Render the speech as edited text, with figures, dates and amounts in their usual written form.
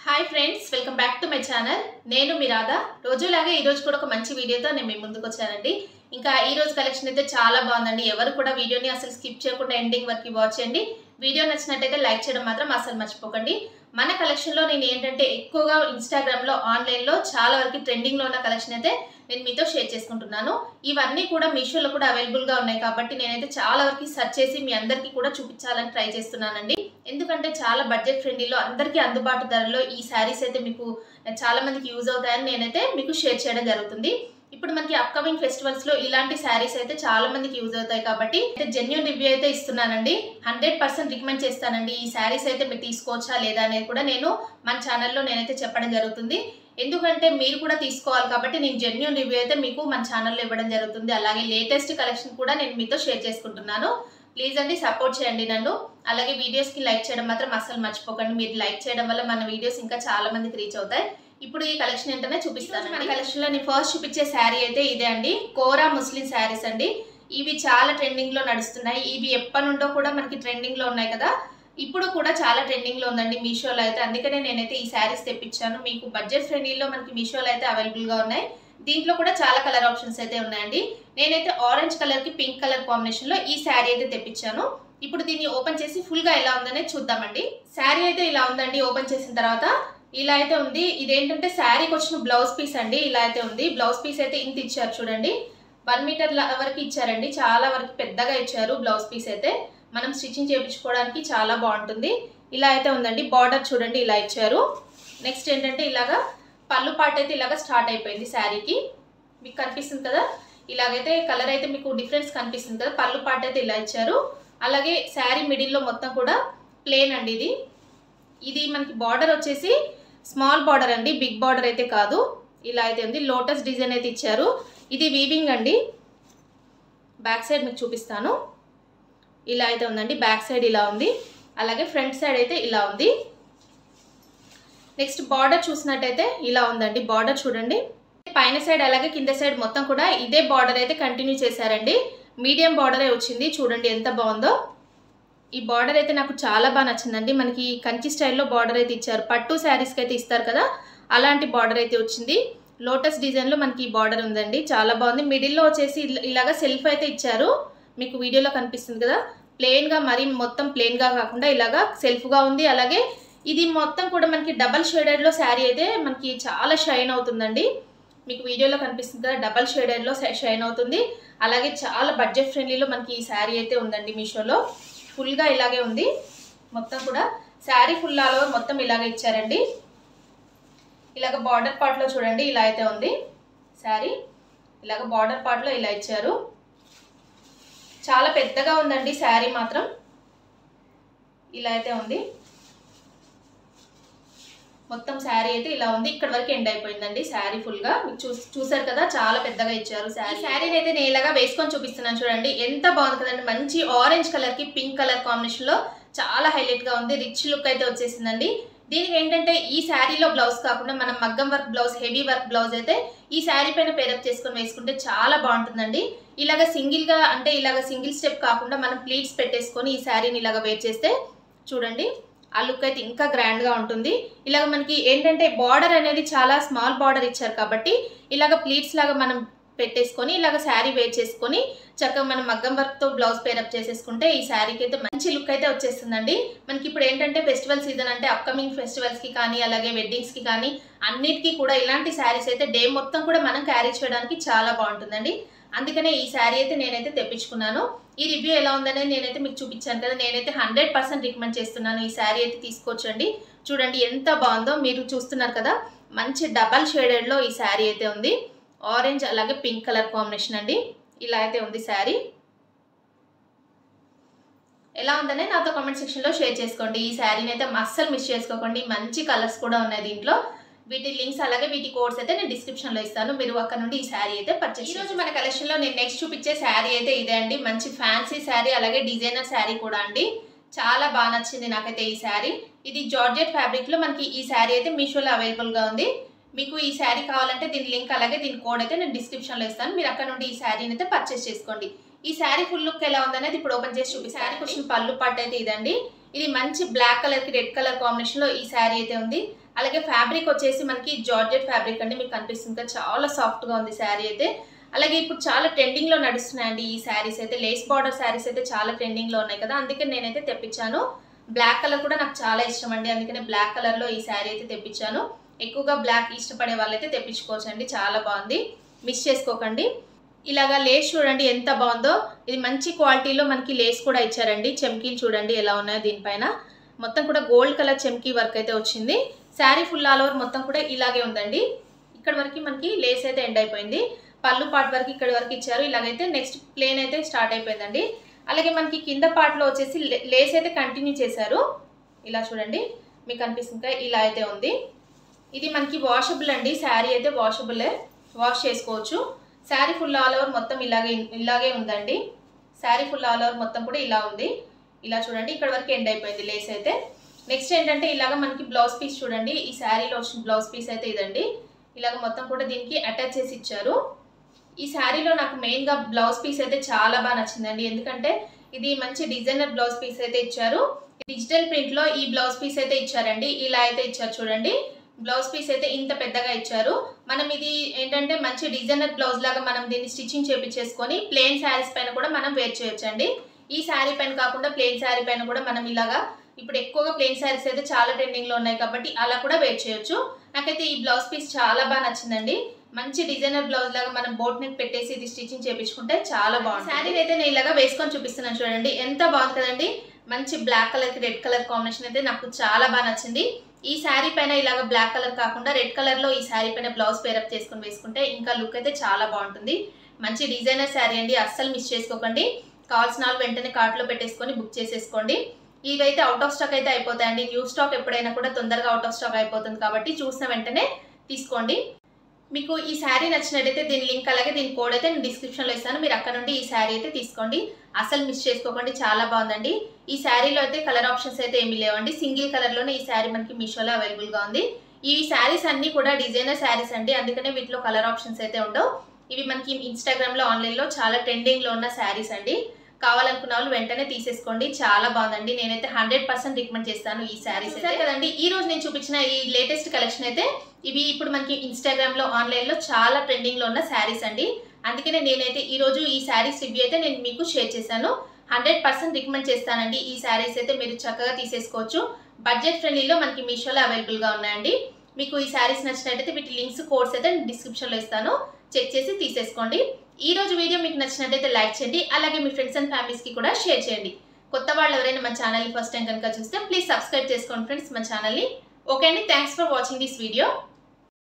Hi friends, welcome back to my channel. నేను మీ రాధా. రోజులాగే ఈ రోజు కూడా ఒక మంచి వీడియోతో నేను మీ ముందుకు వచ్చానండి. ఇంకా ఈ రోజు కలెక్షన్ అయితే చాలా బాగుందండి. ఎవరు కూడా వీడియోని అసలు స్కిప్ చేయకుండా ఎండింగ్ వరకు వాచ్ చేయండి. వీడియో నచ్చినట్టయితే లైక్ చేయడం మాత్రం అసలు మర్చిపోకండి. మన కలెక్షన్లో నేను ఏంటంటే ఎక్కువగా ఇన్స్టాగ్రామ్లో ఆన్లైన్లో చాలా వరకు ట్రెండింగ్లో ఉన్న కలెక్షన్ అయితే నేను మీతో షేర్ చేసుకుంటున్నాను. ఇవన్నీ కూడా మీషోలో కూడా అవైలబుల్గా ఉన్నాయి కాబట్టి నేనైతే చాలా వరకు సెర్చ్ చేసి మీ అందరికీ కూడా చూపించాలని ట్రై చేస్తున్నానండి. ఎందుకంటే చాలా బడ్జెట్ ఫ్రెండ్లీలో అందరికీ అందుబాటు ధరలో ఈ శారీస్ అయితే మీకు చాలా మందికి యూజ్ అవుతాయని నేనైతే మీకు షేర్ చేయడం జరుగుతుంది. ఇప్పుడు మనకి అప్కమింగ్ ఫెస్టివల్స్ లో ఇలాంటి శారీస్ అయితే చాలా మందికి యూజ్ అవుతాయి కాబట్టి జెన్యూన్ రివ్యూ అయితే ఇస్తున్నానండి. 100% రికమెండ్ చేస్తానండి. ఈ శారీస్ అయితే మీరు తీసుకోవచ్చా లేదా అనేది కూడా నేను మన ఛానల్లో నేనైతే చెప్పడం జరుగుతుంది. ఎందుకంటే మీరు కూడా తీసుకోవాలి కాబట్టి నేను జెన్యూన్ రివ్యూ అయితే మీకు మన ఛానల్లో ఇవ్వడం జరుగుతుంది. అలాగే లేటెస్ట్ కలెక్షన్ కూడా నేను మీతో షేర్ చేసుకుంటున్నాను. ప్లీజ్ అండి, సపోర్ట్ చేయండి నన్ను. అలాగే వీడియోస్కి లైక్ చేయడం మాత్రం అస్సలు మర్చిపోకండి. మీరు లైక్ చేయడం వల్ల మన వీడియోస్ ఇంకా చాలా మందికి రీచ్ అవుతాయి. ఇప్పుడు ఈ కలెక్షన్ ఏంటనే చూపిస్తాను. మన కలెక్షన్లో నేను ఫస్ట్ చూపించే శారీ అయితే ఇదే అండి. కోరా ముస్లిం శారీస్ అండి. ఇవి చాలా ట్రెండింగ్లో నడుస్తున్నాయి. ఇవి ఎప్పటి నుండో కూడా మనకి ట్రెండింగ్లో ఉన్నాయి కదా, ఇప్పుడు కూడా చాలా ట్రెండింగ్లో ఉందండి మీషోలో అయితే. అందుకనే నేనైతే ఈ శారీస్ తెప్పించాను. మీకు బడ్జెట్ ఫ్రెండ్లీలో మనకి మీషోలో అయితే అవైలబుల్గా ఉన్నాయి. దీంట్లో కూడా చాలా కలర్ ఆప్షన్స్ అయితే ఉన్నాయండి. నేనైతే ఆరెంజ్ కలర్కి పింక్ కలర్ కాంబినేషన్లో ఈ శారీ అయితే తెప్పించాను. ఇప్పుడు దీన్ని ఓపెన్ చేసి ఫుల్గా ఎలా ఉందనేది చూద్దామండి. శారీ అయితే ఇలా ఉందండి. ఓపెన్ చేసిన తర్వాత ఇలా అయితే ఉంది. ఇదేంటంటే శారీకి వచ్చిన బ్లౌజ్ పీస్ అండి. ఇలా అయితే ఉంది. బ్లౌజ్ పీస్ అయితే ఇంత ఇచ్చారు చూడండి. 1 మీటర్ వరకు ఇచ్చారండి. చాలా వరకు పెద్దగా ఇచ్చారు బ్లౌజ్ పీస్ అయితే. మనం స్టిచ్చింగ్ చేయించుకోవడానికి చాలా బాగుంటుంది. ఇలా అయితే ఉందండి. బార్డర్ చూడండి ఇలా ఇచ్చారు. నెక్స్ట్ ఏంటంటే ఇలాగా పళ్ళు పార్ట్ అయితే ఇలాగా స్టార్ట్ అయిపోయింది శారీకి. మీకు కనిపిస్తుంది కదా, ఇలాగైతే కలర్ అయితే మీకు డిఫరెన్స్ కనిపిస్తుంది కదా. పళ్ళు పార్ట్ అయితే ఇలా ఇచ్చారు. అలాగే శారీ మిడిల్లో మొత్తం కూడా ప్లేన్ అండి. ఇది మనకి బార్డర్ వచ్చేసి స్మాల్ బార్డర్ అండి, బిగ్ బార్డర్ అయితే కాదు. ఇలా అయితే ఉంది. లోటస్ డిజైన్ అయితే ఇచ్చారు. ఇది వీవింగ్ అండి. బ్యాక్ సైడ్ మీకు చూపిస్తాను. ఇలా అయితే ఉందండి. బ్యాక్ సైడ్ ఇలా ఉంది. అలాగే ఫ్రంట్ సైడ్ అయితే ఇలా ఉంది. నెక్స్ట్ బార్డర్ చూసినట్టయితే ఇలా ఉందండి. బార్డర్ చూడండి. పైన సైడ్ అలాగే కింద సైడ్ మొత్తం కూడా ఇదే బార్డర్ అయితే కంటిన్యూ చేశారండి. మీడియం బార్డరే వచ్చింది. చూడండి ఎంత బాగుందో. ఈ బార్డర్ అయితే నాకు చాలా బాగా నచ్చిందండి. మనకి కంచి స్టైల్లో బార్డర్ అయితే ఇచ్చారు. పట్టు శారీస్కి అయితే ఇస్తారు కదా, అలాంటి బార్డర్ అయితే వచ్చింది. లోటస్ డిజైన్లో మనకి ఈ బార్డర్ ఉందండి. చాలా బాగుంది. మిడిల్లో వచ్చేసి ఇలాగా సెల్ఫ్ అయితే ఇచ్చారు. మీకు వీడియోలో కనిపిస్తుంది కదా, ప్లెయిన్గా, మరీ మొత్తం ప్లెయిన్గా కాకుండా ఇలాగా సెల్ఫ్గా ఉంది. అలాగే ఇది మొత్తం కూడా మనకి డబల్ షేడెడ్లో శారీ అయితే మనకి చాలా షైన్ అవుతుందండి. మీకు వీడియోలో కనిపిస్తుంది కదా, డబల్ షేడెడ్లో షైన్ అవుతుంది. అలాగే చాలా బడ్జెట్ ఫ్రెండ్లీలో మనకి ఈ శారీ అయితే ఉందండి మీషోలో. ఫుల్గా ఇలాగే ఉంది. మొత్తం కూడా శారీ ఫుల్ ఆల్ ఓవర్ మొత్తం ఇలాగే ఇచ్చారండి. ఇలాగ బార్డర్ పార్ట్లో చూడండి ఇలా అయితే ఉంది శారీ. ఇలాగ బార్డర్ పార్ట్లో ఇలా ఇచ్చారు. చాలా పెద్దగా ఉందండి శారీ మాత్రం. ఇలా అయితే ఉంది. మొత్తం శారీ అయితే ఇలా ఉంది. ఇక్కడ వరకు ఎండ్ అయిపోయిందండి శారీ ఫుల్గా. మీకు చూసారు కదా, చాలా పెద్దగా ఇచ్చారు శారీ. శారీని అయితే నేను ఇలాగా వేసుకొని చూపిస్తున్నాను చూడండి. ఎంత బాగుంది కదండి. మంచి ఆరెంజ్ కలర్కి పింక్ కలర్ కాంబినేషన్లో చాలా హైలైట్గా ఉంది. రిచ్ లుక్ అయితే వచ్చేసిందండి. దీనికి ఏంటంటే ఈ శారీలో బ్లౌజ్ కాకుండా మనం మగ్గం work blouse, heavy work blouse అయితే ఈ శారీ పైన పేరప్ చేసుకొని వేసుకుంటే చాలా బాగుంటుందండి. ఇలాగ సింగిల్గా అంటే ఇలాగ సింగిల్ స్టెప్ కాకుండా మనం ప్లీట్స్ పెట్టేసుకొని ఈ శారీని ఇలాగ వేర్ చేస్తే చూడండి ఆ లుక్ అయితే ఇంకా గ్రాండ్గా ఉంటుంది. ఇలాగ మనకి ఏంటంటే బార్డర్ అనేది చాలా స్మాల్ బార్డర్ ఇచ్చారు కాబట్టి ఇలాగ ప్లీట్స్ లాగా మనం పెట్టేసుకొని ఇలాగ శారీ వేర్ చేసుకొని చక్కగా మనం మగ్గం వర్క్తో బ్లౌజ్ పేరప్ చేసేసుకుంటే ఈ శారీకి అయితే మంచి లుక్ అయితే వచ్చేస్తుందండి. మనకి ఇప్పుడు ఏంటంటే ఫెస్టివల్ సీజన్ అంటే అప్కమింగ్ ఫెస్టివల్స్కి కానీ అలాగే వెడ్డింగ్స్కి కానీ అన్నిటికీ కూడా ఇలాంటి శారీస్ అయితే డే మొత్తం కూడా మనం క్యారీ చేయడానికి చాలా బాగుంటుందండి. అందుకనే ఈ శారీ అయితే నేనైతే తెప్పించుకున్నాను. ఈ రివ్యూ ఎలా ఉందనేది నేనైతే మీకు చూపించాను కదా, నేనైతే 100% రికమెండ్ చేస్తున్నాను. ఈ శారీ అయితే తీసుకోవచ్చండి. చూడండి ఎంత బాగుందో. మీరు చూస్తున్నారు కదా, మంచి డబల్ షేడెడ్లో ఈ శారీ అయితే ఉంది. ఆరెంజ్ అలాగే పింక్ కలర్ కాంబినేషన్ అండి. ఇలా అయితే ఉంది శారీ. ఎలా ఉందనే నాతో కామెంట్ సెక్షన్లో షేర్ చేసుకోండి. ఈ శారీని అయితే అస్సలు మిస్ చేసుకోకండి. మంచి కలర్స్ కూడా ఉన్నాయి దీంట్లో. వీటి లింక్స్ అలాగే వీటి కోడ్స్ అయితే నేను డిస్క్రిప్షన్లో ఇస్తాను. మీరు అక్కడ నుండి ఈ శారీ అయితే పర్చేస్. ఈరోజు మన కలెక్షన్లో నేను నెక్స్ట్ చూపించే శారీ అయితే ఇదే అండి. మంచి ఫ్యాన్సీ శారీ అలాగే డిజైనర్ శారీ కూడా అండి. చాలా బాగా నచ్చింది నాకైతే ఈ శారీ. ఇది జార్జెట్ ఫ్యాబ్రిక్లో మనకి ఈ శారీ అయితే మీషోలో అవైలబుల్గా ఉంది. మీకు ఈ శారీ కావాలంటే దీని లింక్ అలాగే దీని కోడ్ అయితే నేను డిస్క్రిప్షన్లో ఇస్తాను. మీరు అక్కడ నుండి ఈ శారీని అయితే పర్చేస్ చేసుకోండి. ఈ శారీ ఫుల్ లుక్ ఎలా ఉందనేది ఇప్పుడు ఓపెన్ చేసి చూపిస్తాను. శారీకి వచ్చిన పళ్ళు పార్ట్ అయితే ఇదండి. ఇది మంచి బ్లాక్ కలర్కి రెడ్ కలర్ కాంబినేషన్లో ఈ శారీ అయితే ఉంది. అలాగే ఫ్యాబ్రిక్ వచ్చేసి మనకి జార్జెట్ ఫ్యాబ్రిక్ అండి, మీకు కనిపిస్తుంది కదా, చాలా సాఫ్ట్గా ఉంది శారీ అయితే. అలాగే ఇప్పుడు చాలా ట్రెండింగ్లో నడుస్తున్నాయండి ఈ శారీస్ అయితే. లేస్ బార్డర్ శారీస్ అయితే చాలా ట్రెండింగ్లో ఉన్నాయి కదా, అందుకని నేనైతే తెప్పించాను. బ్లాక్ కలర్ కూడా నాకు చాలా ఇష్టం అండి, అందుకనే బ్లాక్ కలర్లో ఈ శారీ అయితే తెప్పించాను. ఎక్కువగా బ్లాక్ ఇష్టపడే వాళ్ళైతే తెప్పించుకోవచ్చు అండి, చాలా బాగుంది, మిస్ చేసుకోకండి. ఇలాగా లేస్ చూడండి ఎంత బాగుందో, ఇది మంచి క్వాలిటీలో మనకి లేస్ కూడా ఇచ్చారండి. చెమ్కీలు చూడండి ఎలా ఉన్నాయో, దీనిపైన మొత్తం కూడా గోల్డ్ కలర్ చెమ్కీ వర్క్ అయితే వచ్చింది. శారీ ఫుల్ ఆల్ ఓవర్ మొత్తం కూడా ఇలాగే ఉందండి. ఇక్కడ వరకు మనకి లేస్ అయితే ఎండ్ అయిపోయింది, పళ్ళు పార్ట్ వరకు ఇక్కడ వరకు ఇచ్చారు. ఇలాగైతే నెక్స్ట్ ప్లేన్ అయితే స్టార్ట్ అయిపోయిందండి. అలాగే మనకి కింద పార్ట్లో వచ్చేసి లేస్ అయితే కంటిన్యూ చేశారు. ఇలా చూడండి మీకు కనిపిస్తుంది, ఇలా అయితే ఉంది. ఇది మనకి వాషబుల్ అండి, శారీ అయితే వాషబులే, వాష్ చేసుకోవచ్చు. శారీ ఫుల్ ఆల్ ఓవర్ మొత్తం ఇలాగే ఉందండి. శారీ ఫుల్ ఆల్ ఓవర్ మొత్తం కూడా ఇలా ఉంది. ఇలా చూడండి ఇక్కడ వరకు ఎండ్ అయిపోయింది లేస్ అయితే. నెక్స్ట్ ఏంటంటే ఇలాగ మనకి బ్లౌజ్ పీస్ చూడండి, ఈ శారీలో వచ్చిన బ్లౌజ్ పీస్ అయితే ఇదండి. ఇలాగ మొత్తం కూడా దీనికి అటాచ్ చేసి ఇచ్చారు. ఈ శారీలో నాకు మెయిన్గా బ్లౌజ్ పీస్ అయితే చాలా బాగా నచ్చిందండి, ఎందుకంటే ఇది మంచి డిజైనర్ బ్లౌజ్ పీస్ అయితే ఇచ్చారు. డిజిటల్ ప్రింట్లో ఈ బ్లౌజ్ పీస్ అయితే ఇచ్చారండి. ఇలా అయితే ఇచ్చారు చూడండి, బ్లౌజ్ పీస్ అయితే ఇంత పెద్దగా ఇచ్చారు. మనం ఇది ఏంటంటే మంచి డిజైనర్ బ్లౌజ్ లాగా మనం దీన్ని స్టిచ్చింగ్ చేపించేసుకొని ప్లెయిన్ శారీస్ పైన కూడా మనం వేర్ చేయొచ్చండి. ఈ శారీ పైన కాకుండా ప్లెయిన్ శారీ పైన కూడా మనం ఇలాగా, ఇప్పుడు ఎక్కువగా ప్లెయిన్ శారీస్ అయితే చాలా ట్రెండింగ్లో ఉన్నాయి కాబట్టి అలా కూడా వేర్ చేయొచ్చు. నాకైతే ఈ బ్లౌజ్ పీస్ చాలా బాగా నచ్చిందండి. మంచి డిజైనర్ బ్లౌజ్ లాగా మనం బోట్ నెక్ పెట్టేసి ఇది స్టిచ్చింగ్ చేయించుకుంటే చాలా బాగుంది. శారీ అయితే నేను ఇలాగా వేసుకొని చూపిస్తున్నాను చూడండి, ఎంత బాగుంది కదండి. మంచి బ్లాక్ కలర్కి రెడ్ కలర్ కాంబినేషన్ అయితే నాకు చాలా బాగా నచ్చింది. ఈ శారీ పైన ఇలాగ బ్లాక్ కలర్ కాకుండా రెడ్ కలర్లో ఈ శారీ పైన బ్లౌజ్ పేరప్ చేసుకొని వేసుకుంటే ఇంకా లుక్ అయితే చాలా బాగుంటుంది. మంచి డిజైనర్ శారీ అండి, అస్సలు మిస్ చేసుకోకండి. కావాల్సిన వాళ్ళు వెంటనే కార్ట్లో పెట్టేసుకొని బుక్ చేసేసుకోండి. ఇవైతే అవుట్ ఆఫ్ స్టాక్ అయితే అయిపోతాయండి. న్యూ స్టాక్ ఎప్పుడైనా కూడా తొందరగా అవుట్ ఆఫ్ స్టాక్ అయిపోతుంది కాబట్టి చూసిన వెంటనే తీసుకోండి. మీకు ఈ శారీ నచ్చినట్టయితే దీని లింక్ అలాగే దీని కోడ్ అయితే నేను డిస్క్రిప్షన్లో ఇస్తాను, మీరు అక్కడ నుండి ఈ శారీ అయితే తీసుకోండి, అసలు మిస్ చేసుకోకండి, చాలా బాగుందండి. ఈ శారీలో అయితే కలర్ ఆప్షన్స్ అయితే ఏమీ లేవండి, సింగిల్ కలర్లోనే ఈ శారీ మనకి మీషోలో అవైలబుల్గా ఉంది. ఈ శారీస్ అన్నీ కూడా డిజైనర్ శారీస్ అండి, అందుకనే వీటిలో కలర్ ఆప్షన్స్ అయితే ఉండవు. ఇవి మనకి ఇన్స్టాగ్రామ్లో ఆన్లైన్లో చాలా ట్రెండింగ్లో ఉన్న శారీస్ అండి. కావాలనుకున్న వాళ్ళు వెంటనే తీసేసుకోండి, చాలా బాగుందండి. నేనైతే 100% రికమెండ్ చేస్తాను ఈ శారీస్ అయితే కదండి. ఈ రోజు నేను చూపించిన ఈ లేటెస్ట్ కలెక్షన్ అయితే ఇవి ఇప్పుడు మనకి ఇన్స్టాగ్రామ్లో ఆన్లైన్లో చాలా ట్రెండింగ్లో ఉన్న శారీస్ అండి. అందుకనే నేనైతే ఈరోజు ఈ శారీస్ రివ్యూ అయితే నేను మీకు షేర్ చేశాను. 100% రికమెండ్ చేస్తానండి. ఈ శారీస్ అయితే మీరు చక్కగా తీసేసుకోవచ్చు. బడ్జెట్ ఫ్రెండ్లీలో మనకి మీషోలో అవైలబుల్గా ఉన్నాయండి. మీకు ఈ శారీస్ నచ్చినట్టయితే వీటి లింక్స్ కోడ్స్ అయితే నేను డిస్క్రిప్షన్లో ఇస్తాను, చెక్ చేసి తీసేసుకోండి. ఈ రోజు వీడియో మీకు నచ్చినట్టయితే లైక్ చేయండి, అలాగే మీ ఫ్రెండ్స్ అండ్ ఫ్యామిలీస్కి కూడా షేర్ చేయండి. కొత్త వాళ్ళు ఎవరైనా మన ఛానల్ని ఫస్ట్ టైం కనుక చూస్తే ప్లీజ్ సబ్స్క్రైబ్ చేసుకోండి ఫ్రెండ్స్ మన ఛానల్ని. ఓకే అండి, thanks for watching this video.